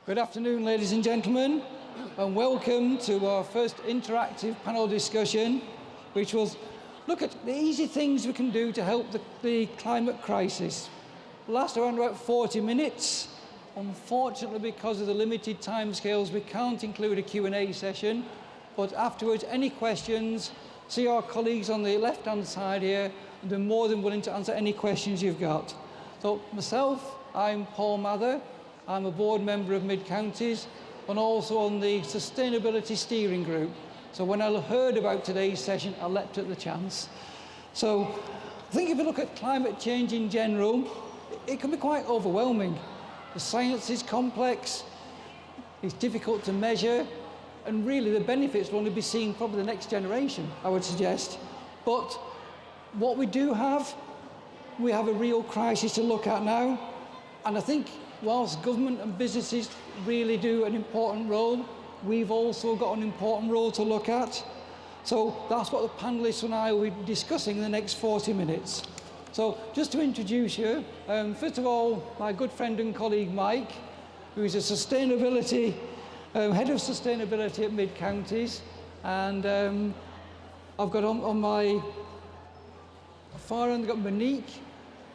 Good afternoon, ladies and gentlemen, and welcome to our first interactive panel discussion, which will look at the easy things we can do to help the climate crisis. It'll last around about 40 minutes. Unfortunately, because of the limited timescales, we can't include a Q&A session, but afterwards, any questions, see our colleagues on the left-hand side here, and they're more than willing to answer any questions you've got. So myself, I'm Paul Mather. I'm a board member of Mid-Counties and also on the Sustainability Steering Group. So when I heard about today's session, I leapt at the chance. So I think if you look at climate change in general, it can be quite overwhelming. The science is complex, it's difficult to measure, and really the benefits will only be seen probably the next generation, I would suggest. But what we do have, we have a real crisis to look at now, and I think whilst government and businesses really do an important role, we've also got an important role to look at. So that's what the panellists and I will be discussing in the next 40 minutes. So just to introduce you, first of all, my good friend and colleague Mike, who is a sustainability, head of sustainability at Mid-Counties, and I've got on my far end, I've got Monique,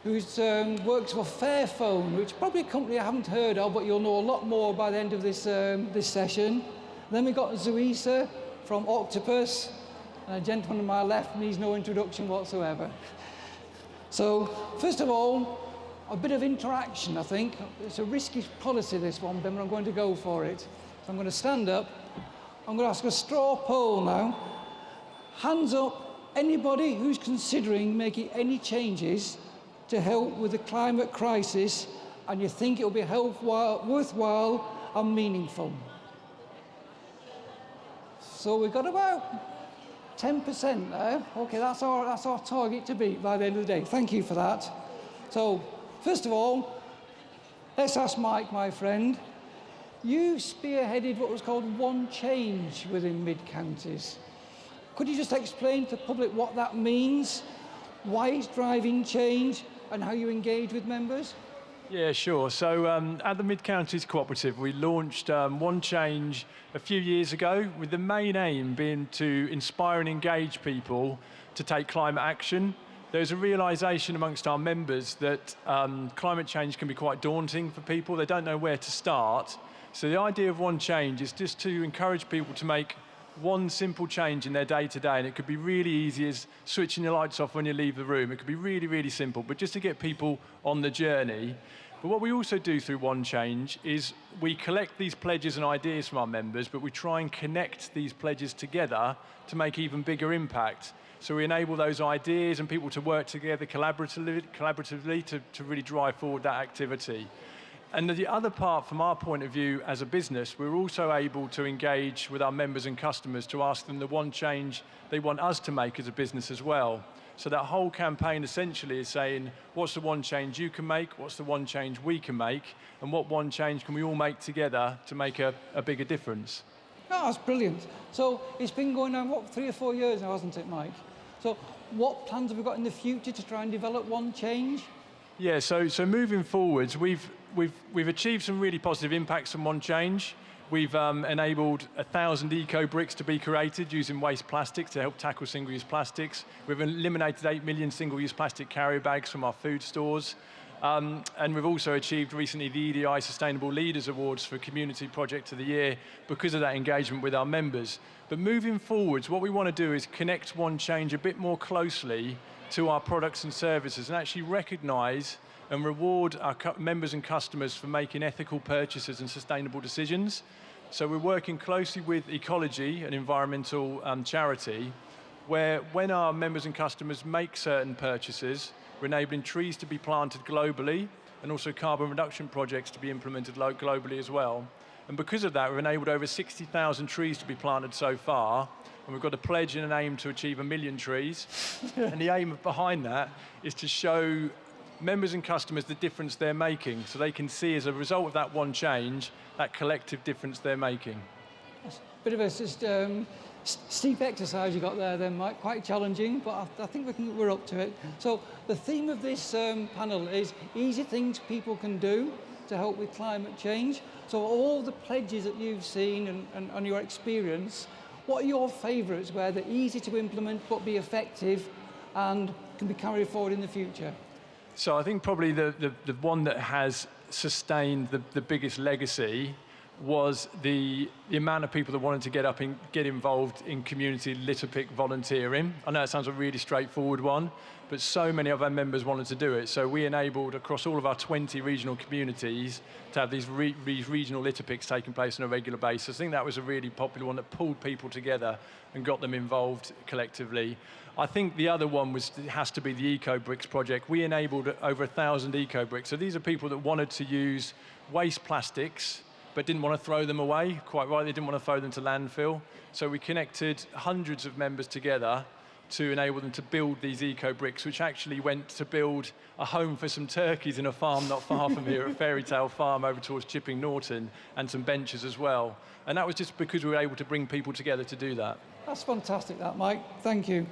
who works for Fairphone, which is probably a company I haven't heard of, but you'll know a lot more by the end of this, this session. Then we've got Zuisa from Octopus, and a gentleman on my left needs no introduction whatsoever. So, first of all, a bit of interaction, I think. It's a risky policy, this one, but I'm going to go for it. So I'm going to stand up. I'm going to ask a straw poll now. Hands up, anybody who's considering making any changes to help with the climate crisis, and you think it'll be worthwhile and meaningful. So we've got about 10% there. Okay, that's our target to beat by the end of the day. Thank you for that. So, first of all, let's ask Mike, my friend. You spearheaded what was called One Change within Mid-Counties. Could you just explain to the public what that means, why it's driving change, and how you engage with members? Yeah, sure. So at the Mid-Counties Co-operative, we launched One Change a few years ago, with the main aim being to inspire and engage people to take climate action. There's a realisation amongst our members that climate change can be quite daunting for people. They don't know where to start. So the idea of One Change is just to encourage people to make one simple change in their day-to-day, and it could be really easy as switching your lights off when you leave the room. It could be really, really simple, but just to get people on the journey. But what we also do through One Change is we collect these pledges and ideas from our members, but we try and connect these pledges together to make even bigger impact. So we enable those ideas and people to work together collaboratively to really drive forward that activity. And the other part, from our point of view as a business, we're also able to engage with our members and customers to ask them the one change they want us to make as a business as well. So that whole campaign essentially is saying, what's the one change you can make, what's the one change we can make, and what one change can we all make together to make a bigger difference? Oh, that's brilliant. So it's been going on, what, 3 or 4 years now, hasn't it, Mike? So what plans have we got in the future to try and develop One Change? Yeah, so moving forwards, we've achieved some really positive impacts from One Change. We've enabled 1,000 eco-bricks to be created using waste plastics to help tackle single-use plastics. We've eliminated 8 million single-use plastic carrier bags from our food stores. And we've also achieved recently the EDI Sustainable Leaders Awards for Community Project of the Year because of that engagement with our members. But moving forwards, what we want to do is connect One Change a bit more closely to our products and services and actually recognise and reward our members and customers for making ethical purchases and sustainable decisions. So we're working closely with Ecology, an environmental charity, where when our members and customers make certain purchases, we're enabling trees to be planted globally and also carbon reduction projects to be implemented globally as well. And because of that, we've enabled over 60,000 trees to be planted so far, and we've got a pledge and an aim to achieve 1 million trees. And the aim behind that is to show members and customers the difference they're making, so they can see as a result of that one change, that collective difference they're making. That's a bit of a steep exercise you got there then, Mike, quite challenging, but I think we're up to it. So the theme of this panel is easy things people can do to help with climate change. So all the pledges that you've seen and your experience, what are your favourites where they're easy to implement but be effective and can be carried forward in the future? So I think probably the one that has sustained the biggest legacy was the amount of people that wanted to get up and get involved in community litter pick volunteering. I know it sounds a really straightforward one, but so many of our members wanted to do it. So we enabled across all of our 20 regional communities to have these regional litter picks taking place on a regular basis. I think that was a really popular one that pulled people together and got them involved collectively. I think the other one has to be the Eco Bricks project. We enabled over 1,000 Eco Bricks. So these are people that wanted to use waste plastics but didn't want to throw them away. Quite right, they didn't want to throw them to landfill. So we connected hundreds of members together to enable them to build these eco bricks, which actually went to build a home for some turkeys in a farm not far from here, a fairy tale farm over towards Chipping Norton, and some benches as well. And that was just because we were able to bring people together to do that. That's fantastic, that, Mike. Thank you.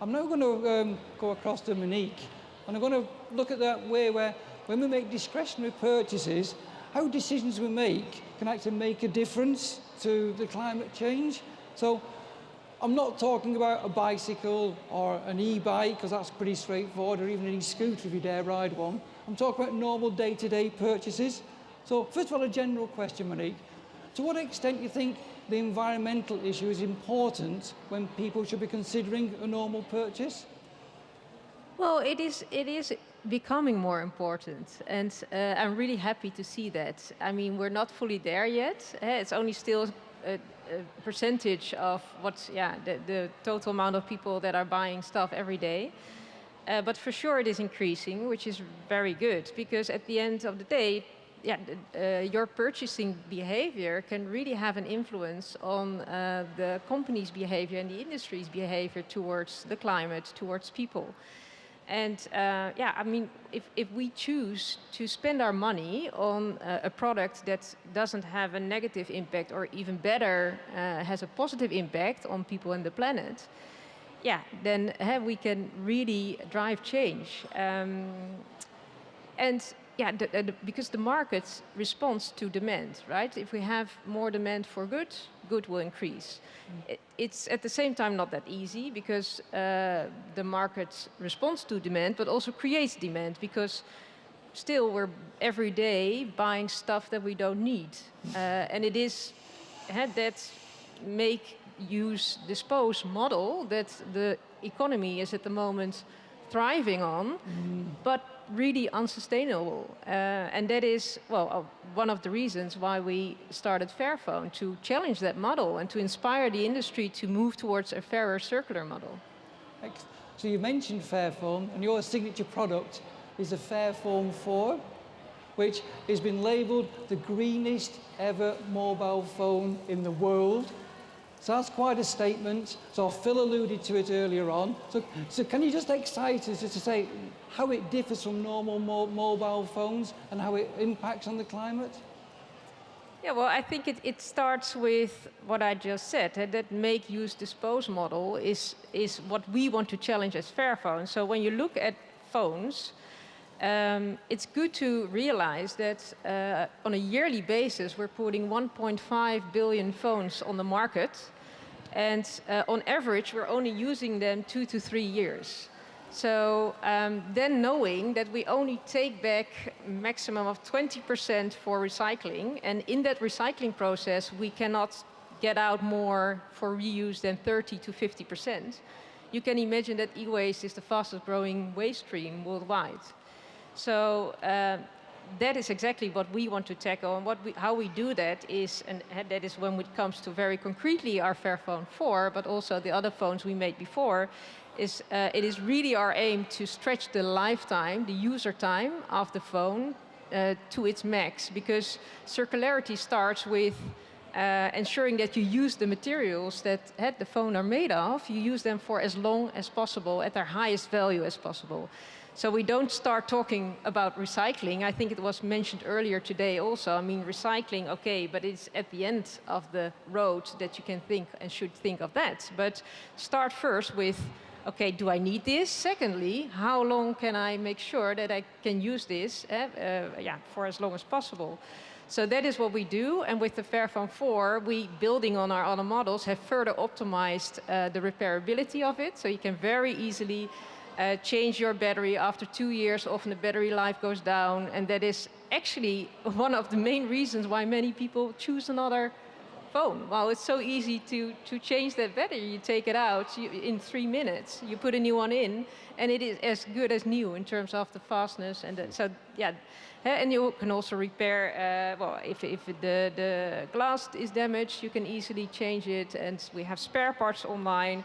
I'm now going to go across to Monique, and I'm going to look at that way where when we make discretionary purchases, how decisions we make can actually make a difference to the climate change. So I'm not talking about a bicycle or an e-bike, because that's pretty straightforward, or even an e-scooter if you dare ride one. I'm talking about normal day-to-day purchases. So first of all, a general question, Monique. To what extent do you think the environmental issue is important when people should be considering a normal purchase? Well, it is becoming more important, and I'm really happy to see that. I mean, we're not fully there yet. It's only still a percentage of what's the total amount of people that are buying stuff every day. But for sure it is increasing, which is very good, because at the end of the day, your purchasing behavior can really have an influence on the company's behavior and the industry's behavior towards the climate, towards people. And I mean, if we choose to spend our money on a product that doesn't have a negative impact, or even better, has a positive impact on people and the planet, then we can really drive change. Because the market responds to demand, right? If we have more demand for goods, good will increase. It's at the same time not that easy, because the market responds to demand, but also creates demand, because still we're every day buying stuff that we don't need. And it is that make, use, dispose model that the economy is at the moment thriving on, but really unsustainable. And that is, one of the reasons why we started Fairphone, to challenge that model and to inspire the industry to move towards a fairer circular model. So you mentioned Fairphone, and your signature product is the Fairphone 4, which has been labelled the greenest ever mobile phone in the world. So that's quite a statement. So Phil alluded to it earlier on. So can you just excite us to say how it differs from normal mobile phones and how it impacts on the climate? Yeah, well, I think it starts with what I just said. That make, use, dispose model is what we want to challenge as Fairphone. So when you look at phones, it's good to realize that on a yearly basis, we're putting 1.5 billion phones on the market. And on average, we're only using them 2 to 3 years. So then knowing that we only take back a maximum of 20% for recycling, and in that recycling process, we cannot get out more for reuse than 30 to 50%, you can imagine that e-waste is the fastest growing waste stream worldwide. So that is exactly what we want to tackle, and how we do that is, and that is when it comes to very concretely our Fairphone 4, but also the other phones we made before, is it is really our aim to stretch the lifetime, the user time of the phone to its max, because circularity starts with ensuring that you use the materials that the phone are made of, you use them for as long as possible at their highest value as possible. So we don't start talking about recycling. I think it was mentioned earlier today also. I mean, recycling, okay, but it's at the end of the road that you can think and should think of that. But start first with okay, do I need this? Secondly, how long can I make sure that I can use this for as long as possible? So that is what we do, and with the Fairphone 4, we, building on our other models, have further optimized the repairability of it, so you can very easily change your battery after 2 years. Often the battery life goes down, and that is actually one of the main reasons why many people choose another phone. Well, it's so easy to change that battery. You take it out in 3 minutes, you put a new one in, and it is as good as new in terms of the fastness. And so, yeah, and you can also repair, if the glass is damaged, you can easily change it, and we have spare parts online.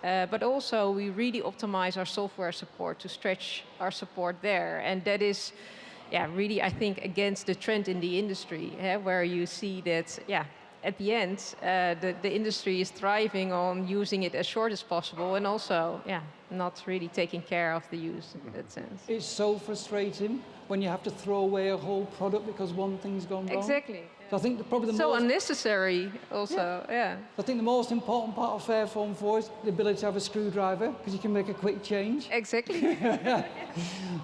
But also, we really optimize our software support to stretch our support there. And that is, really, I think, against the trend in the industry, where you see that, at the end, the industry is thriving on using it as short as possible, and also, not really taking care of the use in that sense. It's so frustrating when you have to throw away a whole product because one thing's gone wrong. Exactly. So I think probably the So most... unnecessary also, I think the most important part of Fairphone 4 is the ability to have a screwdriver, because you can make a quick change. Exactly.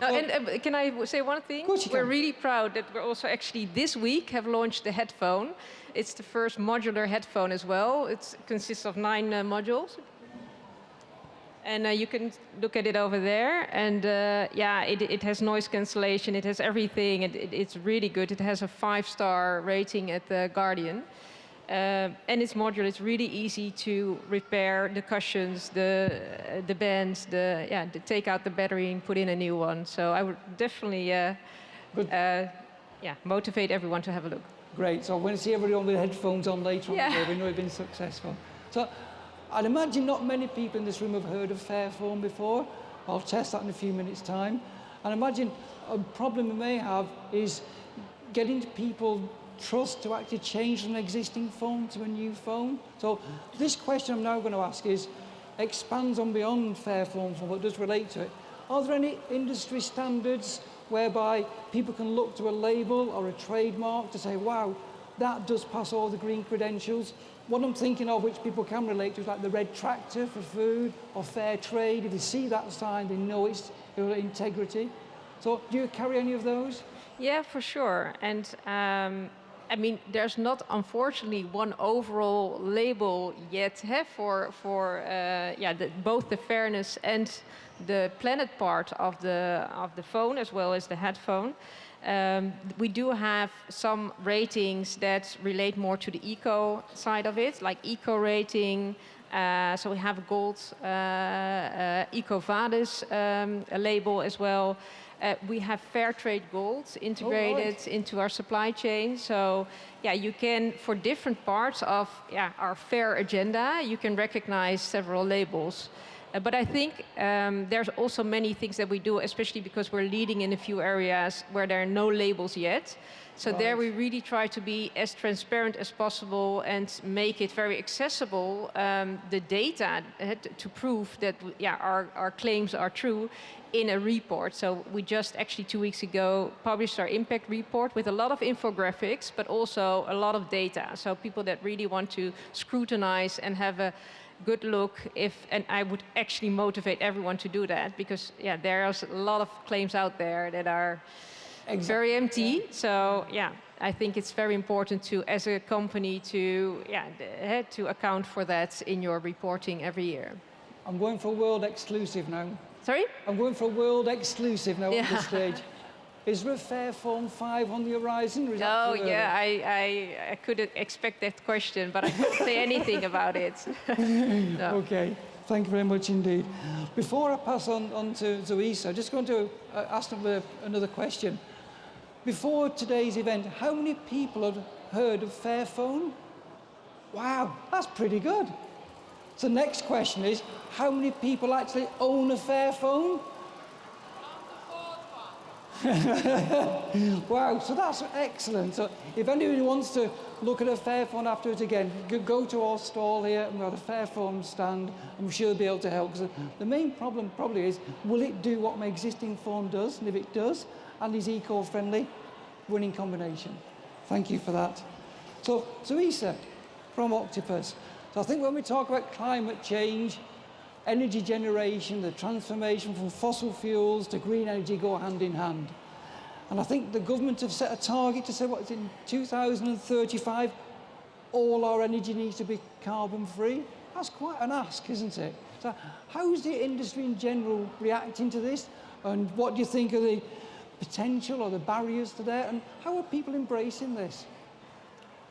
And can I say one thing? Of course you We're can. really proud that we're also actually this week have launched the headphone. It's the first modular headphone as well. It consists of 9 modules. And you can look at it over there. And it has noise cancellation. It has everything. It's really good. It has a 5-star rating at the Guardian. And it's modular. It's really easy to repair the cushions, the bands, to take out the battery and put in a new one. So I would definitely motivate everyone to have a look. Great. So when I see everyone with headphones on later on, Yeah. we know we've been successful. So I'd imagine not many people in this room have heard of Fairphone before. I'll test that in a few minutes' time. And imagine a problem we may have is getting people trust to actually change an existing phone to a new phone. So this question I'm now going to ask expands on beyond Fairphone 4, but does relate to it. Are there any industry standards whereby people can look to a label or a trademark to say, wow, that does pass all the green credentials? What I'm thinking of, which people can relate to, is like the red tractor for food or fair trade. If they see that sign, they know it's integrity. So do you carry any of those? Yeah, for sure. And I mean, there's not, unfortunately, one overall label yet for both the fairness and the planet part of the phone, as well as the headphone. We do have some ratings that relate more to the eco side of it, like eco rating. So we have a gold EcoVadis label as well. We have fair trade gold integrated into our supply chain. So you can, for different parts of our fair agenda, you can recognize several labels. But I think there's also many things that we do, especially because we're leading in a few areas where there are no labels yet. So there we really try to be as transparent as possible and make it very accessible, the data to prove that our claims are true in a report. So we just actually 2 weeks ago published our impact report with a lot of infographics, but also a lot of data. So people that really want to scrutinize and have a good look, and I would actually motivate everyone to do that, because there's a lot of claims out there that are very empty. So I think it's very important to, as a company, to account for that in your reporting every year. I'm going for a world exclusive now. Sorry? I'm going for a world exclusive now at this stage. Is there a Fairphone 5 on the horizon? Or is that too early? I couldn't expect that question, but I can't say anything about it. No. Okay, thank you very much indeed. Before I pass on to Isa, I'm just going to ask them another question. Before today's event, how many people had heard of Fairphone? Wow, that's pretty good. So the next question is, how many people actually own a Fairphone? Wow, so that's excellent. So if anybody wants to look at a Fairphone afterwards again, go to our stall here, and we've got a Fairphone stand. I'm sure they'll be able to help. Because the main problem probably is, will it do what my existing phone does? And if it does, and is eco-friendly, winning combination. Thank you for that. So Isa, from Octopus. So I think when we talk about climate change, energy generation, the transformation from fossil fuels to green energy go hand in hand. And I think the government have set a target to say, what is it, in 2035, all our energy needs to be carbon free. That's quite an ask, isn't it? So how's the industry in general reacting to this? And what do you think are the potential or the barriers to that? And how are people embracing this?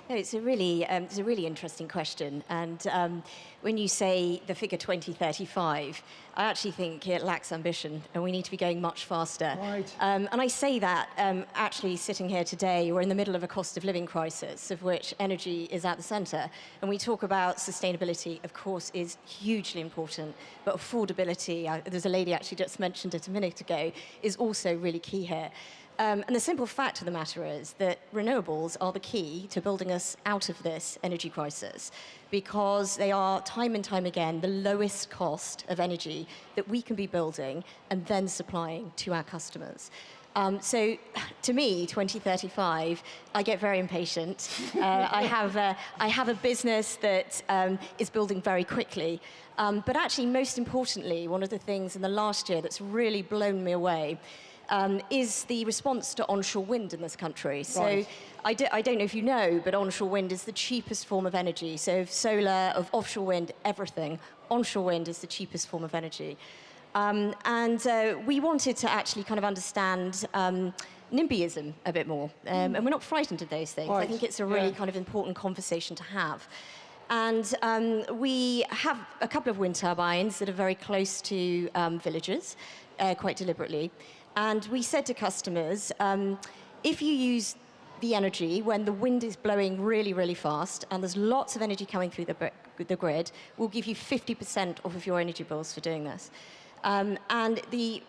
No, it's a really interesting question. And when you say the figure 2035, I actually think it lacks ambition, and we need to be going much faster. Right. And I say that actually sitting here today, we're in the middle of a cost of living crisis, of which energy is at the centre. And we talk about sustainability, of course, is hugely important, but affordability, there's a lady actually just mentioned it a minute ago, is also really key here. And the simple fact of the matter is that renewables are the key to building us out of this energy crisis, because they are, time and time again, the lowest cost of energy that we can be building and then supplying to our customers. So to me, 2035, I get very impatient. I have a business that is building very quickly. But actually, most importantly, one of the things in the last year that's really blown me away is the response to onshore wind in this country. So right. I don't know if you know, but onshore wind is the cheapest form of energy. So of solar, of offshore wind, everything. Onshore wind is the cheapest form of energy. And we wanted to actually kind of understand NIMBYism a bit more. And we're not frightened of those things. Right. I think it's a really kind of important conversation to have. And we have a couple of wind turbines that are very close to villages, quite deliberately. And we said to customers, if you use the energy when the wind is blowing really, really fast, and there's lots of energy coming through the grid, we'll give you 50% off of your energy bills for doing this. And the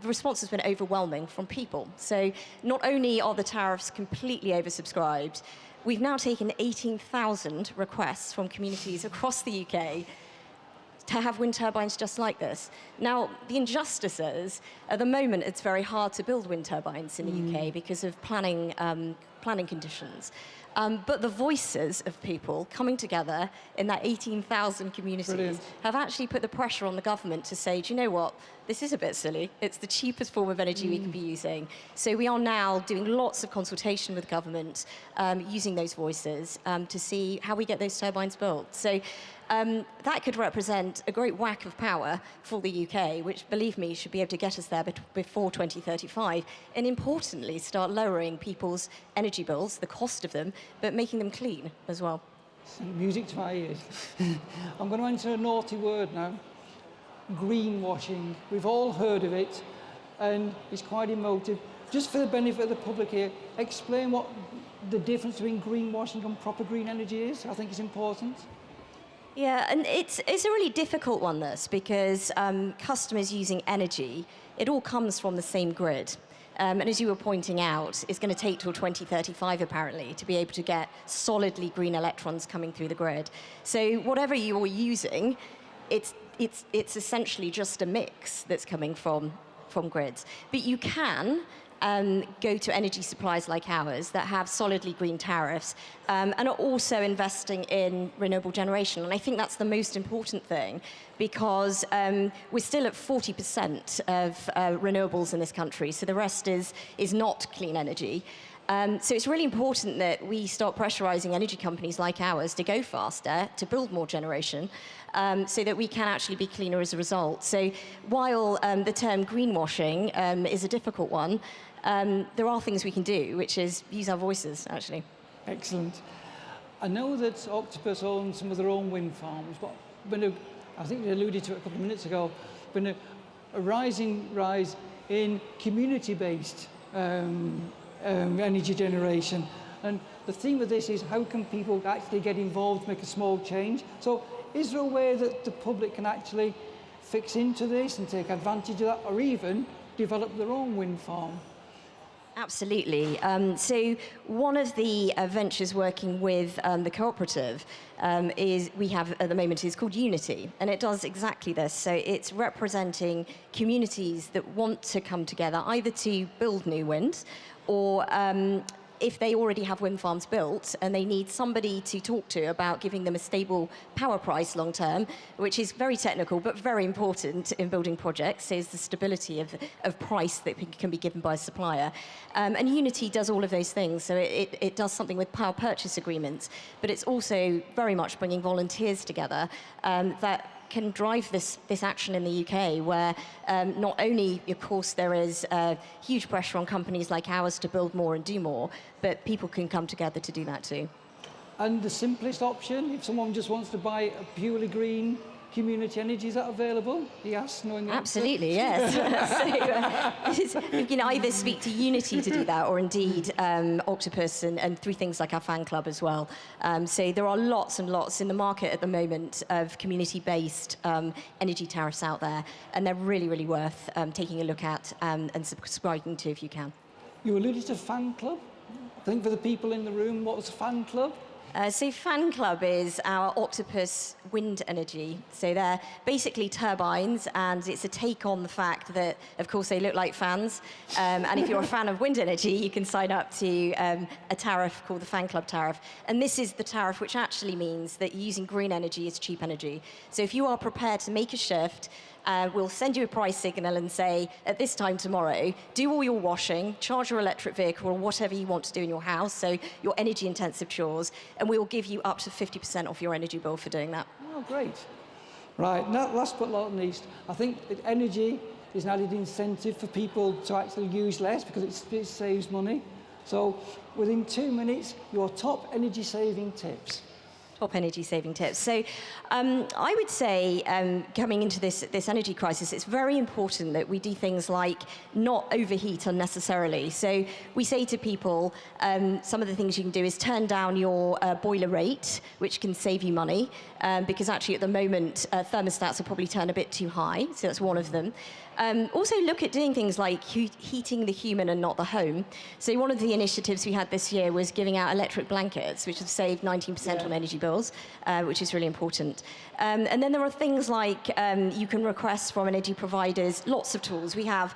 response has been overwhelming from people. So not only are the tariffs completely oversubscribed, we've now taken 18,000 requests from communities across the UK to have wind turbines just like this. Now, the injustice is, at the moment, it's very hard to build wind turbines in the UK because of planning conditions. But the voices of people coming together in that 18,000 communities Brilliant. have actually put the pressure on the government to say, do you know what, this is a bit silly. It's the cheapest form of energy we can be using. So we are now doing lots of consultation with government, using those voices to see how we get those turbines built. So that could represent a great whack of power for the UK, which, believe me, should be able to get us there before 2035, and importantly, start lowering people's energy bills, the cost of them, but making them clean as well. Music to my ears. I'm going to enter a naughty word now. Greenwashing. We've all heard of it, and it's quite emotive. Just for the benefit of the public here, explain what the difference between greenwashing and proper green energy is. I think it's important. Yeah, and it's a really difficult one, this, because customers using energy, it all comes from the same grid. And as you were pointing out, it's going to take till 2035, apparently, to be able to get solidly green electrons coming through the grid. So whatever you're using, it's essentially just a mix that's coming from grids. But you can go to energy suppliers like ours that have solidly green tariffs and are also investing in renewable generation. And I think that's the most important thing, because we're still at 40% of renewables in this country, so the rest is not clean energy. So it's really important that we start pressurising energy companies like ours to go faster, to build more generation, so that we can actually be cleaner as a result. So while the term greenwashing is a difficult one, there are things we can do, which is use our voices, actually. Excellent. I know that Octopus owns some of their own wind farms, but I think you alluded to it a couple of minutes ago, been a rise in community-based energy generation. And the theme of this is, how can people actually get involved, make a small change? So is there a way that the public can actually fix into this and take advantage of that, or even develop their own wind farm? Absolutely. So one of the ventures working with the Co-operative we have at the moment is called Unity, and it does exactly this. So it's representing communities that want to come together either to build new wind or if they already have wind farms built and they need somebody to talk to about giving them a stable power price long term, which is very technical but very important in building projects, is the stability of price that can be given by a supplier. And Unity does all of those things. So it does something with power purchase agreements, but it's also very much bringing volunteers together that can drive this action in the UK, where not only, of course, there is huge pressure on companies like ours to build more and do more, but people can come together to do that too. And the simplest option, if someone just wants to buy a purely green community energy, is that available? He asks, knowing the Absolutely, yes. So, you can either speak to Unity to do that, or indeed Octopus, and through things like our fan club as well. So there are lots and lots in the market at the moment of community-based energy tariffs out there, and they're really, really worth taking a look at and subscribing to if you can. You alluded to fan club. I think for the people in the room, what's a fan club? So Fan Club is our Octopus wind energy. So they're basically turbines, and it's a take on the fact that, of course, they look like fans. And if you're a fan of wind energy, you can sign up to a tariff called the Fan Club tariff. And this is the tariff which actually means that using green energy is cheap energy. So if you are prepared to make a shift, we'll send you a price signal and say, at this time tomorrow, do all your washing, charge your electric vehicle, or whatever you want to do in your house, so your energy-intensive chores, and we will give you up to 50% off your energy bill for doing that. Oh, great. Right, now, last but not least, I think that energy is an added incentive for people to actually use less because it saves money. So within 2 minutes, your top energy-saving tips. Top energy saving tips. So I would say coming into this energy crisis, it's very important that we do things like not overheat unnecessarily. So we say to people, some of the things you can do is turn down your boiler rate, which can save you money, because actually at the moment thermostats are probably turned a bit too high, so that's one of them. Also look at doing things like heating the human and not the home. So one of the initiatives we had this year was giving out electric blankets, which have saved 19% on energy bills, which is really important. And then there are things like you can request from energy providers lots of tools. We have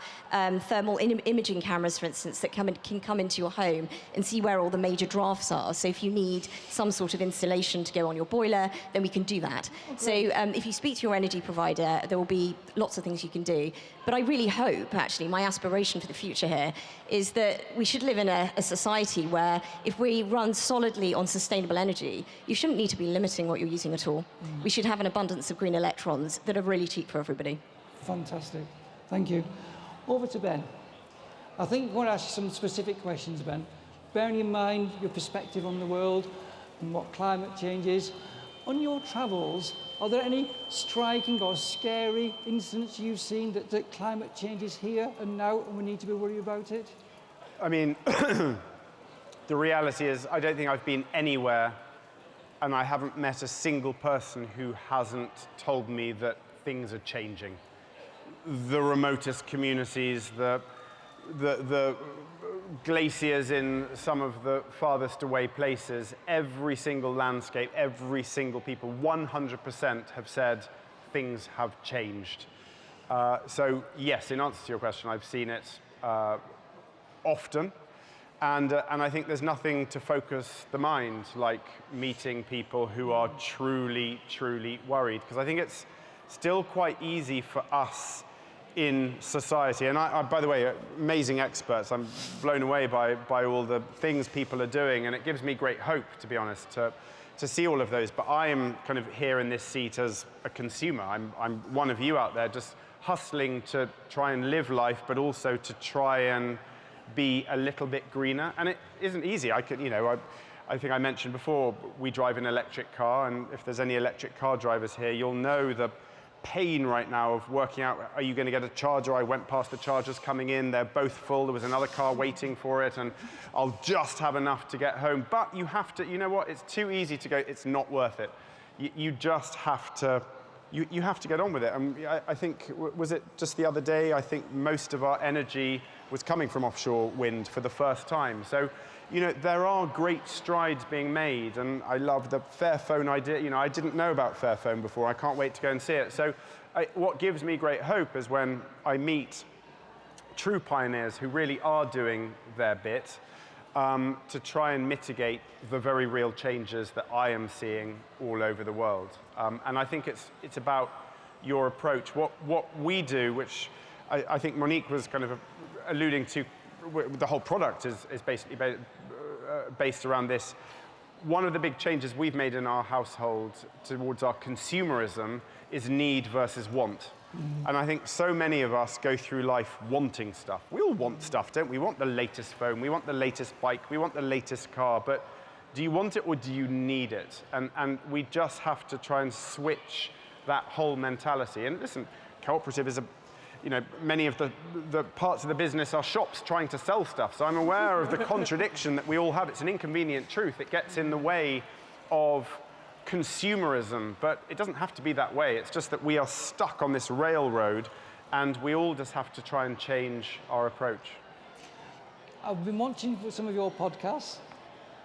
thermal imaging cameras, for instance, that can come into your home and see where all the major drafts are. So if you need some sort of insulation to go on your boiler, then we can do that. So if you speak to your energy provider, there will be lots of things you can do. But I really hope, actually, my aspiration for the future here is that we should live in a society where if we run solidly on sustainable energy, you shouldn't need to be limiting what you're using at all. We should have an abundance of green electrons that are really cheap for everybody. Fantastic. Thank you. Over to Ben. I think I want to ask you some specific questions, Ben. Bearing in mind your perspective on the world and what climate change is, on your travels, are there any striking or scary incidents you've seen that climate change is here and now and we need to be worried about it? I mean, the reality is I don't think I've been anywhere and I haven't met a single person who hasn't told me that things are changing. The remotest communities, the glaciers in some of the farthest away places, every single landscape, every single people, 100% have said things have changed. So yes, in answer to your question, I've seen it often. And I think there's nothing to focus the mind like meeting people who are truly, truly worried. Because I think it's still quite easy for us in society, and I, by the way, amazing experts. I'm blown away by all the things people are doing, and it gives me great hope, to be honest, to see all of those. But I am kind of here in this seat as a consumer. I'm one of you out there just hustling to try and live life, but also to try and be a little bit greener. And it isn't easy. I think I mentioned before, we drive an electric car, and if there's any electric car drivers here, you'll know the pain right now of working out, are you going to get a charger? I went past the chargers coming in, they're both full, there was another car waiting for it, and I'll just have enough to get home. But you have to, you know what, it's too easy to go, it's not worth it. You just have to, you have to get on with it. And I think, was it just the other day, I think most of our energy was coming from offshore wind for the first time. So, you know, there are great strides being made, and I love the Fairphone idea. You know, I didn't know about Fairphone before. I can't wait to go and see it. So what gives me great hope is when I meet true pioneers who really are doing their bit. to try and mitigate the very real changes that I am seeing all over the world. And I think it's about your approach. What we do, which I think Monique was kind of alluding to, the whole product is basically based around this. One of the big changes we've made in our household towards our consumerism is need versus want. And I think so many of us go through life wanting stuff. We all want stuff, don't we? We want the latest phone, we want the latest bike, we want the latest car, but do you want it or do you need it? And we just have to try and switch that whole mentality. And listen, Co-operative is many of the parts of the business are shops trying to sell stuff. So I'm aware of the contradiction that we all have. It's an inconvenient truth. It gets in the way of consumerism, but it doesn't have to be that way. It's just that we are stuck on this railroad and we all just have to try and change our approach. I've been watching some of your podcasts,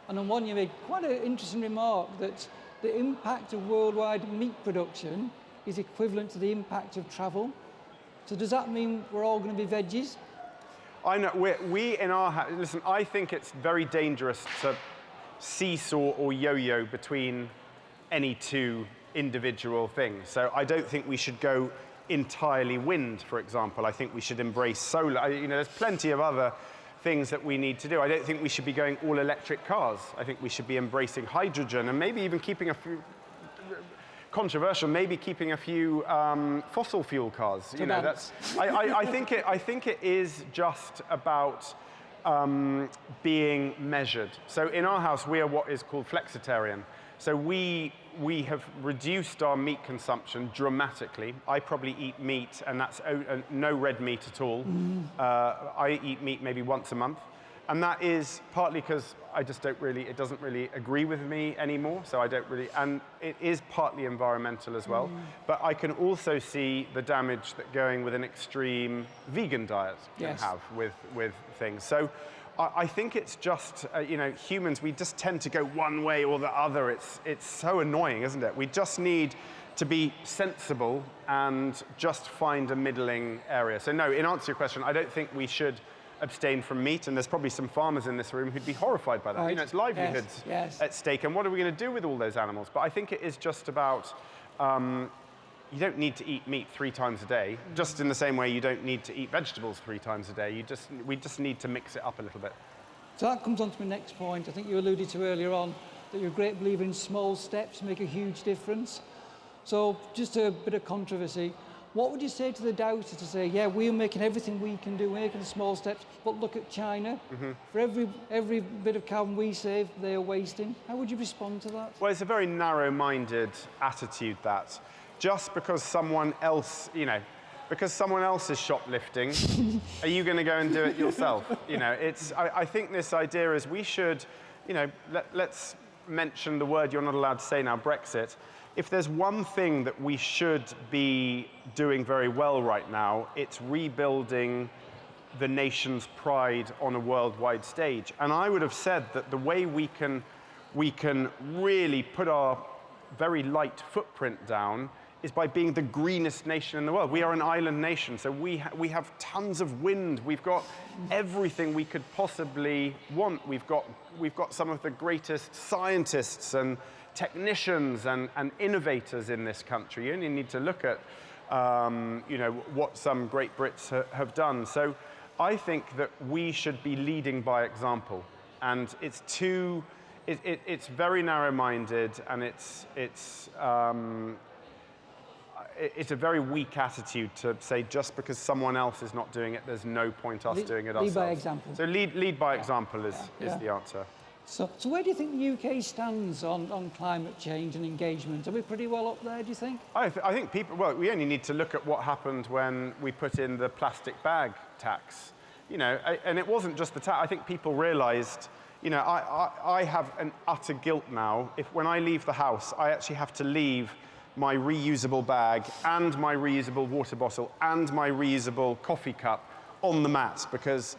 and on one you made quite an interesting remark that the impact of worldwide meat production is equivalent to the impact of travel. So does that mean we're all going to be veggies? I know, we in our house, listen, I think it's very dangerous to seesaw or yo-yo between any two individual things. So I don't think we should go entirely wind, for example. I think we should embrace solar. There's plenty of other things that we need to do. I don't think we should be going all electric cars. I think we should be embracing hydrogen and maybe even keeping a few, controversial, maybe keeping a few fossil fuel cars. I think it is just about being measured. So in our house, we are what is called flexitarian. So we have reduced our meat consumption dramatically. I probably eat meat, and that's no red meat at all. I eat meat maybe once a month. And that is partly because it doesn't really agree with me anymore, so I don't really, and it is partly environmental as well. But I can also see the damage that going with an extreme vegan diet can have with things. So I think it's just, humans, we just tend to go one way or the other. It's so annoying, isn't it? We just need to be sensible and just find a middling area. So no, in answer to your question, I don't think we should abstain from meat, and there's probably some farmers in this room who'd be horrified by that. Right. It's livelihoods at stake, and what are we going to do with all those animals? But I think it is just about, you don't need to eat meat 3 times a day, just in the same way you don't need to eat vegetables 3 times a day. We just need to mix it up a little bit. So that comes on to my next point. I think you alluded to earlier on that you're a great believer in small steps make a huge difference. So just a bit of controversy. What would you say to the doubters to say, yeah, we're making everything we can do, we're making small steps, but look at China. For every bit of carbon we save, they're wasting. How would you respond to that? Well, it's a very narrow-minded attitude, that. Just because someone else, because someone else is shoplifting, are you going to go and do it yourself? I think this idea is we should, let's mention the word you're not allowed to say now, Brexit. If there's one thing that we should be doing very well right now, it's rebuilding the nation's pride on a worldwide stage. And I would have said that the way we can really put our very light footprint down is by being the greenest nation in the world. We are an island nation, so we have tons of wind. We've got everything we could possibly want. We've got some of the greatest scientists and technicians and innovators in this country. You only need to look at what some great Brits have done. So I think that we should be leading by example, and it's very narrow-minded, and it's a very weak attitude to say just because someone else is not doing it, there's no point us doing it ourselves. Lead by example. So lead by example is the answer. So where do you think the UK stands on climate change and engagement? Are we pretty well up there, do you think? I think people, well, we only need to look at what happened when we put in the plastic bag tax. And it wasn't just the tax. I think people realized, I have an utter guilt now. When I leave the house, I actually have to leave my reusable bag and my reusable water bottle and my reusable coffee cup on the mat because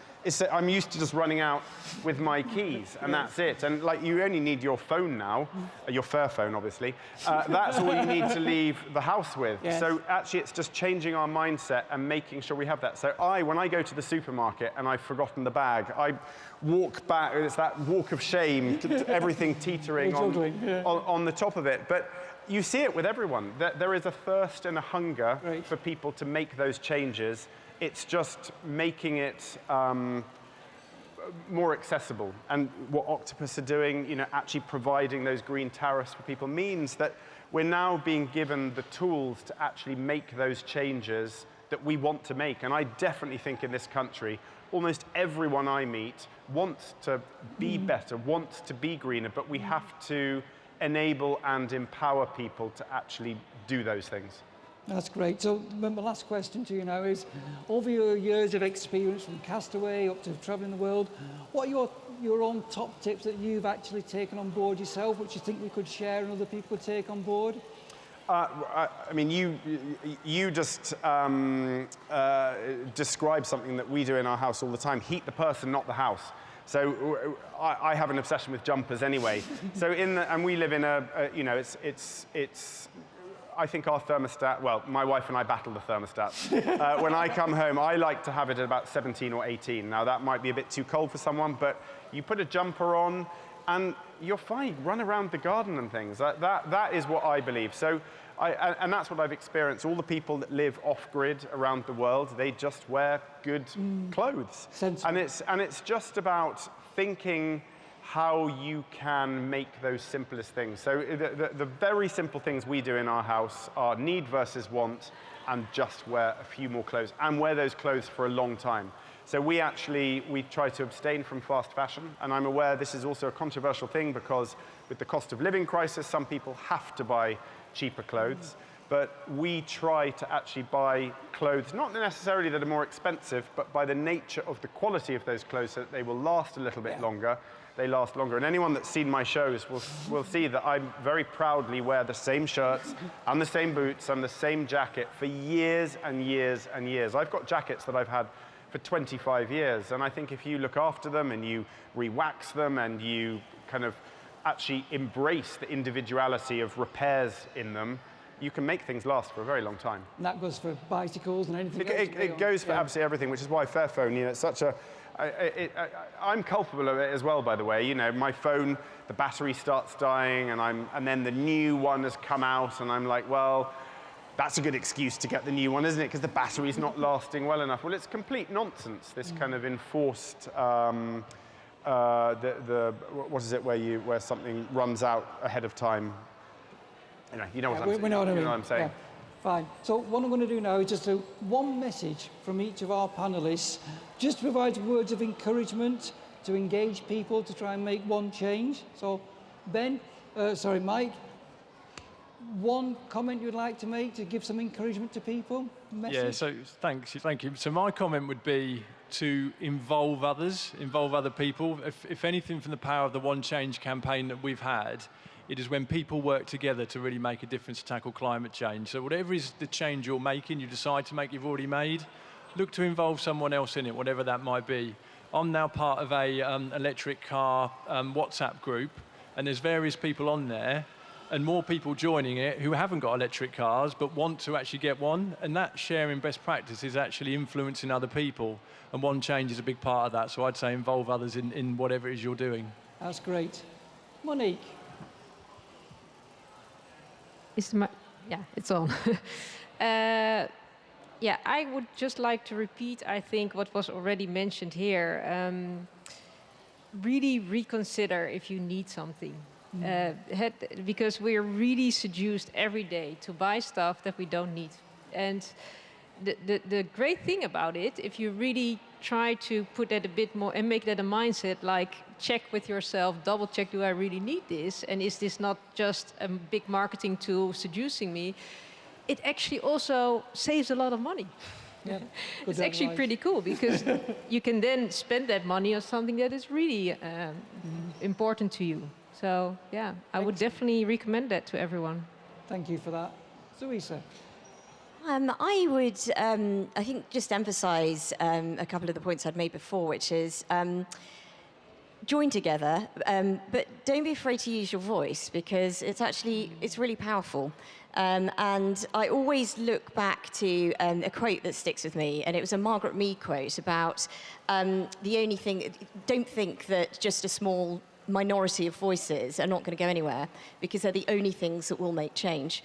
I'm used to just running out with my keys and that's it. And like you only need your phone now, your Fairphone obviously. That's all you need to leave the house with. Yes. So actually it's just changing our mindset and making sure we have that. So when I go to the supermarket and I've forgotten the bag, I walk back, it's that walk of shame, everything teetering on the top of it. But you see it with everyone. There is a thirst and a hunger for people to make those changes. It's just making it more accessible. And what Octopus are doing, actually providing those green tariffs for people means that we're now being given the tools to actually make those changes that we want to make. And I definitely think in this country, almost everyone I meet wants to be better, wants to be greener, but we have to enable and empower people to actually do those things. That's great. So my last question to you now is, over your years of experience from Castaway up to travelling the world, what are your own top tips that you've actually taken on board yourself, which you think we could share and other people could take on board? I mean, you just described something that we do in our house all the time: heat the person, not the house. So I have an obsession with jumpers anyway. So and we live in it's. I think our thermostat, well, my wife and I battle the thermostat. When I come home, I like to have it at about 17 or 18. Now, that might be a bit too cold for someone, but you put a jumper on and you're fine. Run around the garden and things. That is what I believe. So, and that's what I've experienced. All the people that live off-grid around the world, they just wear good clothes. Sensible. And it's just about thinking how you can make those simplest things. So the very simple things we do in our house are need versus want, and just wear a few more clothes, and wear those clothes for a long time. So we try to abstain from fast fashion, and I'm aware this is also a controversial thing because with the cost of living crisis, some people have to buy cheaper clothes. But we try to actually buy clothes, not necessarily that are more expensive, but by the nature of the quality of those clothes so that they will last a little bit longer. They last longer. And anyone that's seen my shows will see that I very proudly wear the same shirts and the same boots and the same jacket for years and years and years. I've got jackets that I've had for 25 years. And I think if you look after them and you re-wax them and you kind of actually embrace the individuality of repairs in them, you can make things last for a very long time. And that goes for bicycles and anything else? It goes for absolutely everything, which is why Fairphone, it's such a... I'm culpable of it as well, by the way. My phone, the battery starts dying, and then the new one has come out, and I'm like, well, that's a good excuse to get the new one, isn't it? Because the battery's not lasting well enough. Well, it's complete nonsense, this kind of enforced... what is it where something runs out ahead of time? Anyway, you know what I'm saying. Yeah. Fine. So what I'm going to do now is just one message from each of our panellists, just to provide words of encouragement to engage people to try and make one change. So, Mike, one comment you'd like to make to give some encouragement to people? Message? Yeah, so thank you. So my comment would be to involve others, involve other people. If anything from the Power of the One Change campaign that we've had, it is when people work together to really make a difference to tackle climate change. So whatever is the change you're making, you decide to make, you've already made, look to involve someone else in it, whatever that might be. I'm now part of a electric car WhatsApp group, and there's various people on there, and more people joining it who haven't got electric cars but want to actually get one, and that sharing best practice is actually influencing other people, and One Change is a big part of that. So I'd say involve others in whatever it is you're doing. That's great. Monique. It's on. I would just like to repeat, I think, what was already mentioned here. Really reconsider if you need something. Because we're really seduced every day to buy stuff that we don't need. And the great thing about it, if you really try to put that a bit more and make that a mindset, like check with yourself, double check, do I really need this? And is this not just a big marketing tool seducing me? It actually also saves a lot of money. Yeah, it's actually pretty cool because you can then spend that money on something that is really important to you. So yeah, I would definitely recommend that to everyone. Thank you for that. Louisa. I would, I think, just emphasise a couple of the points I'd made before, which is join together, but don't be afraid to use your voice, because it's really powerful. And I always look back to a quote that sticks with me, and it was a Margaret Mead quote about the only thing, don't think that just a small minority of voices are not going to go anywhere, because they're the only things that will make change.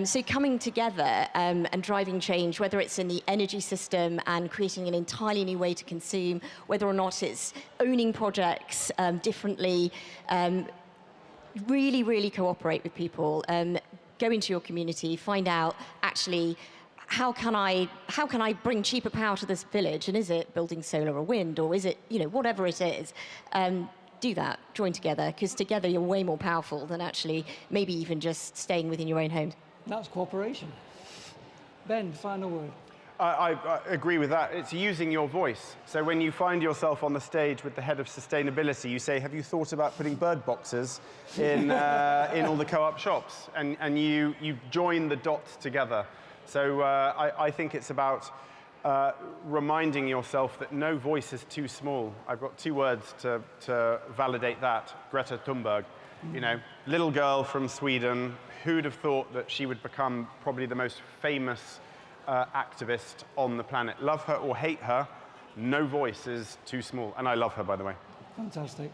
So coming together and driving change, whether it's in the energy system and creating an entirely new way to consume, whether or not it's owning projects differently, really, really cooperate with people. Go into your community, find out actually how can I bring cheaper power to this village, and is it building solar or wind, or is it, whatever it is. Do that, join together, because together you're way more powerful than actually maybe even just staying within your own home. That's cooperation. Ben, final word. I agree with that. It's using your voice. So when you find yourself on the stage with the head of sustainability, you say, have you thought about putting bird boxes in all the co-op shops? And you join the dots together. So I think it's about reminding yourself that no voice is too small. I've got 2 words to validate that. Greta Thunberg. Little girl from Sweden. Who'd have thought that she would become probably the most famous activist on the planet? Love her or hate her, no voice is too small. And I love her, by the way. Fantastic.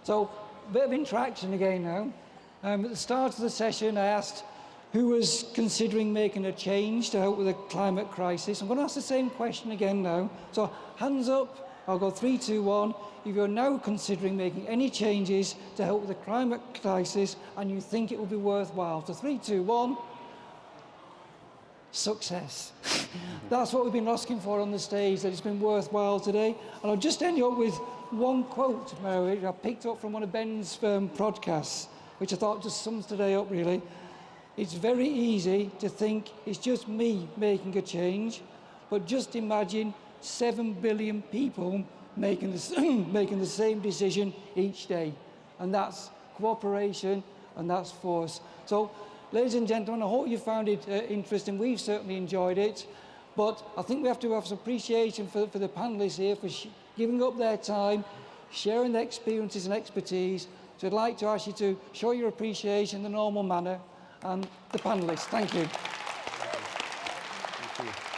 So, a bit of interaction again now. At the start of the session, I asked who was considering making a change to help with the climate crisis. I'm going to ask the same question again now. So, hands up. I'll go 3, 2, 1. If you're now considering making any changes to help with the climate crisis and you think it will be worthwhile. So 3, 2, 1. Success. That's what we've been asking for on the stage, that it's been worthwhile today. And I'll just end up with one quote, Mary, I picked up from one of Ben's podcasts, which I thought just sums today up really. It's very easy to think it's just me making a change, but just imagine 7 billion people making the same decision each day. And that's cooperation, and that's force. So, ladies and gentlemen, I hope you found it interesting. We've certainly enjoyed it. But I think we have to have some appreciation for the panellists here for giving up their time, sharing their experiences and expertise. So I'd like to ask you to show your appreciation in the normal manner. And the panellists, thank you. Thank you.